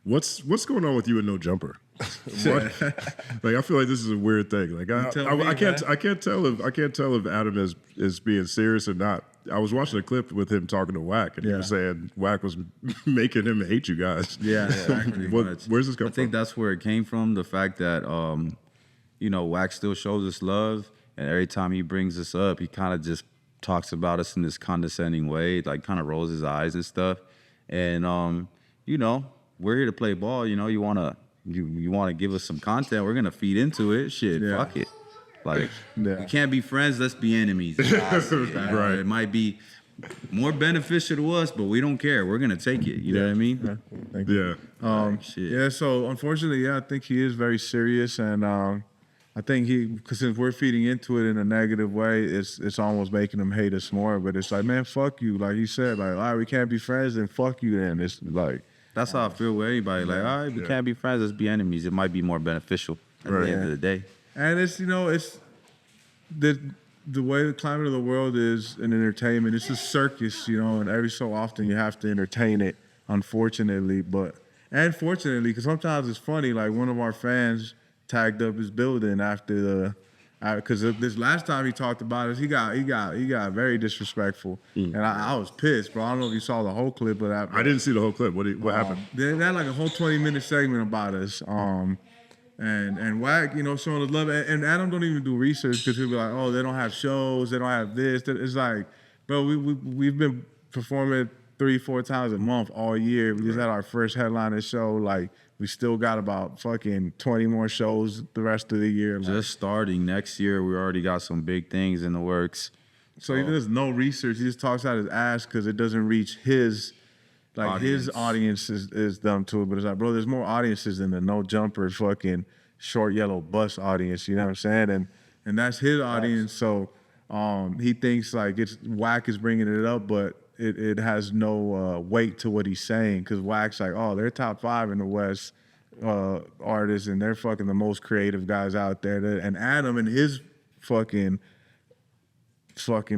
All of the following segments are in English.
What's going on with you and No Jumper? Like I feel like this is a weird thing. Like I can't tell if Adam is being serious or not. I was watching a clip with him talking to Wack, and he was saying Wack was making him hate you guys. Yeah, exactly. Where's this come from? I think that's where it came from. The fact that Wack still shows us love, and every time he brings us up, he kind of just talks about us in this condescending way, like kind of rolls his eyes and stuff. And we're here to play ball. You wanna give us some content, we're gonna feed into it. Shit, fuck it. Like we can't be friends, let's be enemies. Right. It might be more beneficial to us, but we don't care. We're gonna take it. You know what I mean? Thank you. Yeah. So unfortunately, I think he is very serious, and I think because since we're feeding into it in a negative way, it's almost making him hate us more. But it's like, man, fuck you. Like you said, like, all right, we can't be friends, then fuck you then. It's like, that's how I feel with anybody. Like, all right, we can't be friends, let's be enemies. It might be more beneficial at the end of the day. And it's, it's the way the climate of the world is in entertainment. It's a circus, and every so often you have to entertain it, unfortunately. And fortunately, because sometimes it's funny, like one of our fans tagged up his building after because this last time he talked about us, he got very disrespectful, and I was pissed, bro. I don't know if you saw the whole clip of that. I didn't see the whole clip. What happened? They had like a whole 20-minute segment about us, and Wack, showing us love, and Adam don't even do research because he'll be like, oh, they don't have shows, they don't have this. It's like, bro, we've been performing 3-4 times a month all year. We just had our first headliner show, like. We still got about fucking 20 more shows the rest of the year. Just starting next year, we already got some big things in the works. So he does no research. He just talks out his ass because it doesn't reach his audience is dumb to it. But it's like, bro, there's more audiences than the No Jumper fucking short yellow bus audience. You know what I'm saying? And that's his audience. So he thinks like Wack is bringing it up, but it has no weight to what he's saying, because Wack's like, oh, they're top 5 in the West artists, and they're fucking the most creative guys out there. And Adam and his fucking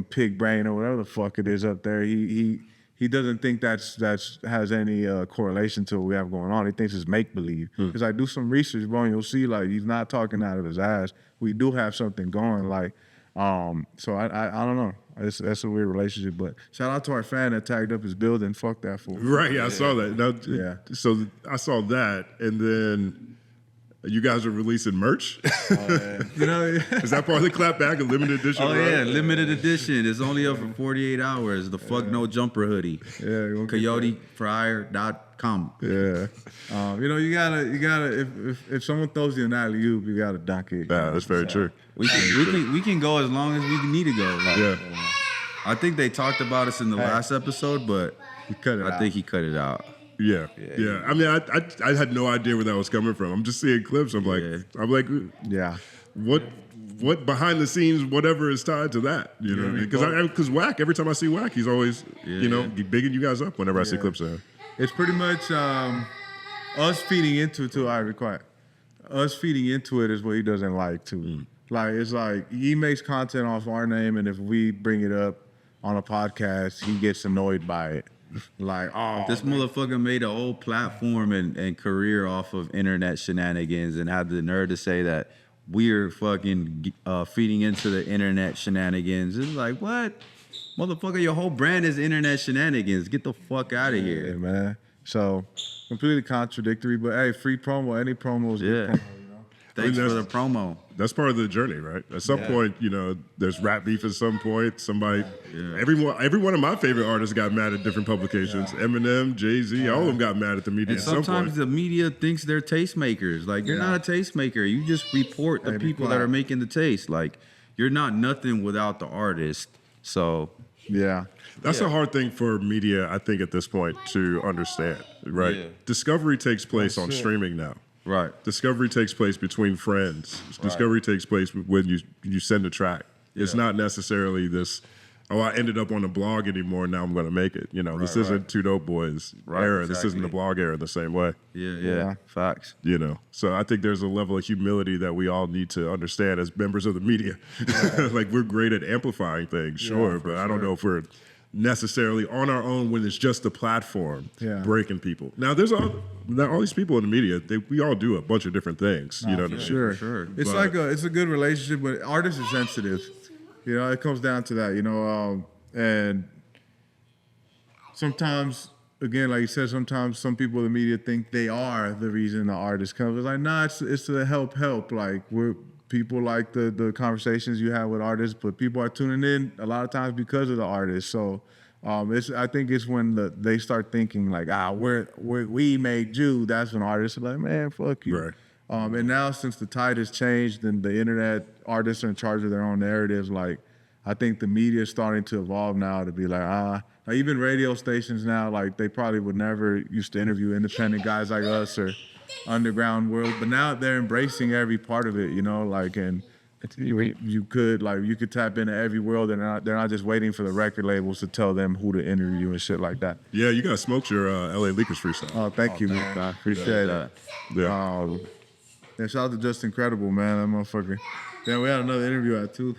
pig brain or whatever the fuck it is up there, he doesn't think that's has any correlation to what we have going on. He thinks it's make believe. Because I do some research, bro, and you'll see like he's not talking out of his ass. We do have something going, like. So I don't know. That's a weird relationship, but shout out to our fan that tagged up his building. Fuck that fool. Right, yeah, I saw that. So I saw that, and then you guys are releasing merch. Is that part of the clapback, a limited edition? Oh yeah, limited edition. It's only up for 48 hours. The fuck No Jumper hoodie. Yeah, CoyoteFryer.com. Yeah. You gotta. If someone throws you an alley-oop, you gotta dunk it. Yeah, that's very true. We can go as long as we need to go. Like, I think they talked about us in the last episode, but I think he cut it out. Yeah. I mean, I had no idea where that was coming from. I'm just seeing clips. I'm like, what behind the scenes, whatever is tied to that, Because Wack, every time I see Wack, he's always, bigging you guys up whenever I see clips of him. It's pretty much us feeding into it too. Be quiet. Us feeding into it is what he doesn't like too. Like, it's like he makes content off our name, and if we bring it up on a podcast, he gets annoyed by it. Like, this motherfucker made a whole platform and career off of internet shenanigans, and had the nerve to say that we're fucking feeding into the internet shenanigans. It's like, what? Motherfucker, your whole brand is internet shenanigans. Get the fuck out of here. Yeah, man. So, completely contradictory, but hey, free promo. Any promo is good promo, Thanks for the promo. That's part of the journey, right? At some point, there's rap beef at some point. Somebody, every one of my favorite artists got mad at different publications. Eminem, Jay-Z, all of them got mad at the media and at some point. Sometimes the media thinks they're tastemakers. Like, you're not a tastemaker. You just report the people that are making the taste. Like, you're not nothing without the artist. So, that's a hard thing for media, I think, at this point to understand, right? Yeah. Discovery takes place on streaming now. Right. Discovery takes place between friends. Discovery takes place when you send a track. It's not necessarily this, I ended up on a blog anymore, now I'm going to make it. This isn't Two Dope Boys era. Exactly. This isn't the blog era the same way. Yeah. Facts. So I think there's a level of humility that we all need to understand as members of the media. Like, we're great at amplifying things, but I don't know if we're necessarily on our own when it's just a platform breaking people. Now there's all these people in the media. We all do a bunch of different things. You know what I mean? Sure. It's like it's a good relationship, but artists are sensitive. You know, it comes down to that. You know, and sometimes, again, like you said, sometimes some people in the media think they are the reason the artist comes. It's like, nah, it's to help. Like people like the conversations you have with artists, but people are tuning in a lot of times because of the artist. So I think it's when they start thinking like, we made you. That's when artists are like, man, fuck you. Right. And now since the tide has changed and the internet, artists are in charge of their own narratives. Like, I think the media is starting to evolve now to be like, even radio stations now, like they probably would never used to interview independent guys like us or underground world, but now they're embracing every part of it, you know, like, and you could tap into every world, and they're not just waiting for the record labels to tell them who to interview and shit like that. Yeah, you guys smoked your LA Leakers freestyle. Oh, thank you, man. I appreciate that. Yeah. And shout out to Just Incredible, man, that motherfucker. Damn, we had another interview at 2.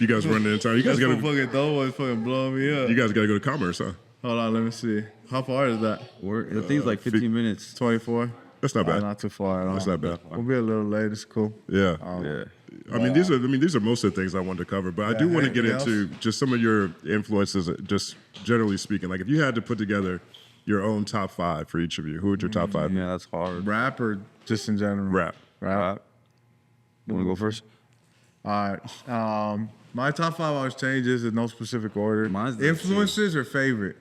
You guys running in time. You guys got to fucking Throw was fucking blowing me up. You guys got to go to Commerce, huh? Hold on, let me see. How far is that? I think it's like 15 minutes. 24. That's not bad. Not too far at all. That's not bad. We'll be a little late. It's cool. Yeah. Yeah. I mean, these are most of the things I wanted to cover, but I do want to get into just some of your influences, just generally speaking. Like, if you had to put together your own top 5 for each of you, who would your top 5 be? Yeah, that's hard. Rap or just in general? Rap. You want to go first? All right. My top 5 always changes in no specific order. Mine's the Influences or favorite?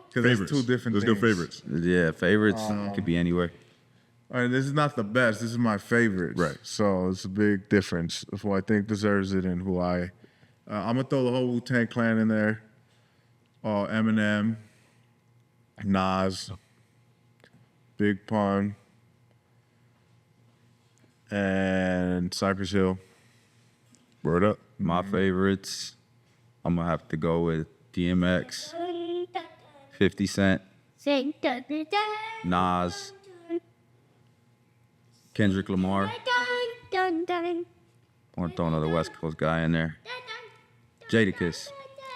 Because there's 2 different Let's things. go favorites. Yeah, favorites could be anywhere. All right, this is not the best. This is my favorite. Right. So it's a big difference of who I think deserves it and who I'm going to throw the whole Wu-Tang Clan in there. Eminem, Nas, Big Pun, and Cypress Hill. Word up. My favorites, I'm going to have to go with DMX, 50 Cent, Nas, Kendrick Lamar. I want to throw another West Coast guy in there. Jadakiss.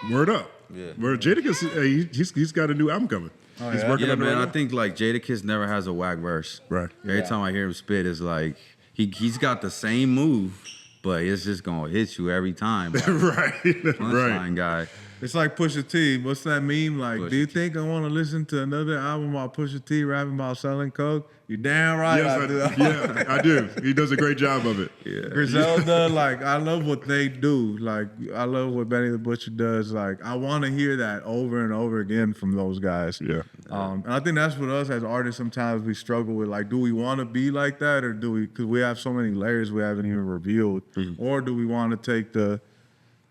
Word up. Yeah. Word. Jadakiss, he's got a new album coming. He's working on it man. right I now. think like Jadakiss never has a whack verse. Right. Every time I hear him spit, it's like he's got the same move, but it's just gonna hit you every time. Like, Right. punchline guy. It's like Pusha T. What's that meme? Like, Pusha do you T. think I want to listen to another album about Pusha T rapping about selling coke? You damn right I do. Yeah, I do. He does a great job of it. Yeah. Griselda, like, I love what they do. Like, I love what Benny the Butcher does. Like, I want to hear that over and over again from those guys. Yeah. And I think that's what us as artists sometimes we struggle with. Like, do we want to be like that, or do we? Because we have so many layers we haven't even revealed, or do we want to take the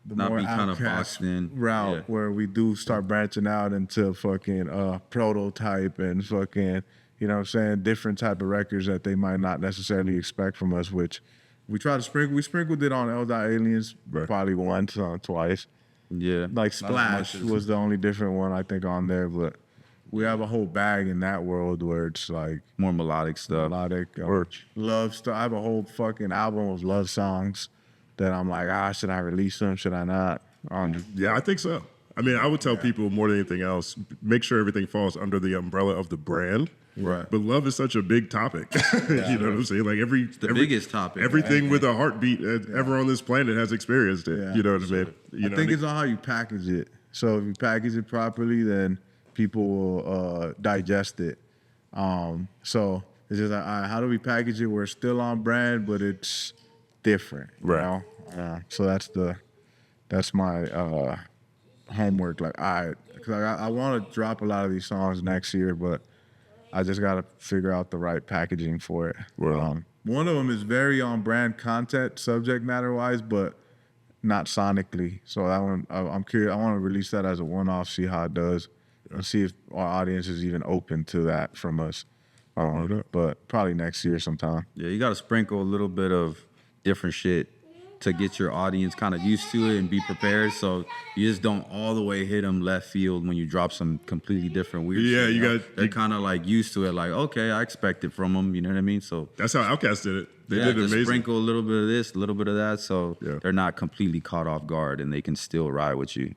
Not more be kind of outcast boxed in. route Yeah. where we do start branching out into fucking prototype and fucking, you know what I'm saying, different type of records that they might not necessarily expect from us, which we try to sprinkle. We sprinkled it on L.Aliens probably once, twice. Yeah. Like Splash was the only different one I think on there, but we have a whole bag in that world where it's like More melodic stuff. melodic love stuff. I have a whole fucking album of love songs that I'm like, should I release them? Should I not? Yeah, I think so. I mean, I would tell people more than anything else, make sure everything falls under the umbrella of the brand. Right. But love is such a big topic. You know what I'm saying? Like every biggest topic. Everything with a heartbeat ever on this planet has experienced it. Yeah. You know what I mean? I think it's on how you package it. So if you package it properly, then people will digest it. So it's just like, all right, how do we package it where it's still on brand, but it's different? You know? So that's my homework. Like, all right, because I want to drop a lot of these songs next year, but I just got to figure out the right packaging for it. One of them is very on brand content, subject matter wise, but not sonically. So that one, I'm curious. I want to release that as a one-off, see how it does, and see if our audience is even open to that from us. But probably next year sometime. Yeah, you got to sprinkle a little bit of different shit to get your audience kind of used to it and be prepared. So you just don't all the way hit them left field when you drop some completely different weird shit. They're kind of like used to it, like, okay, I expect it from them, you know what I mean? So that's how Outkast did it. They did just amazing. Sprinkle a little bit of this, a little bit of that, so they're not completely caught off guard and they can still ride with you.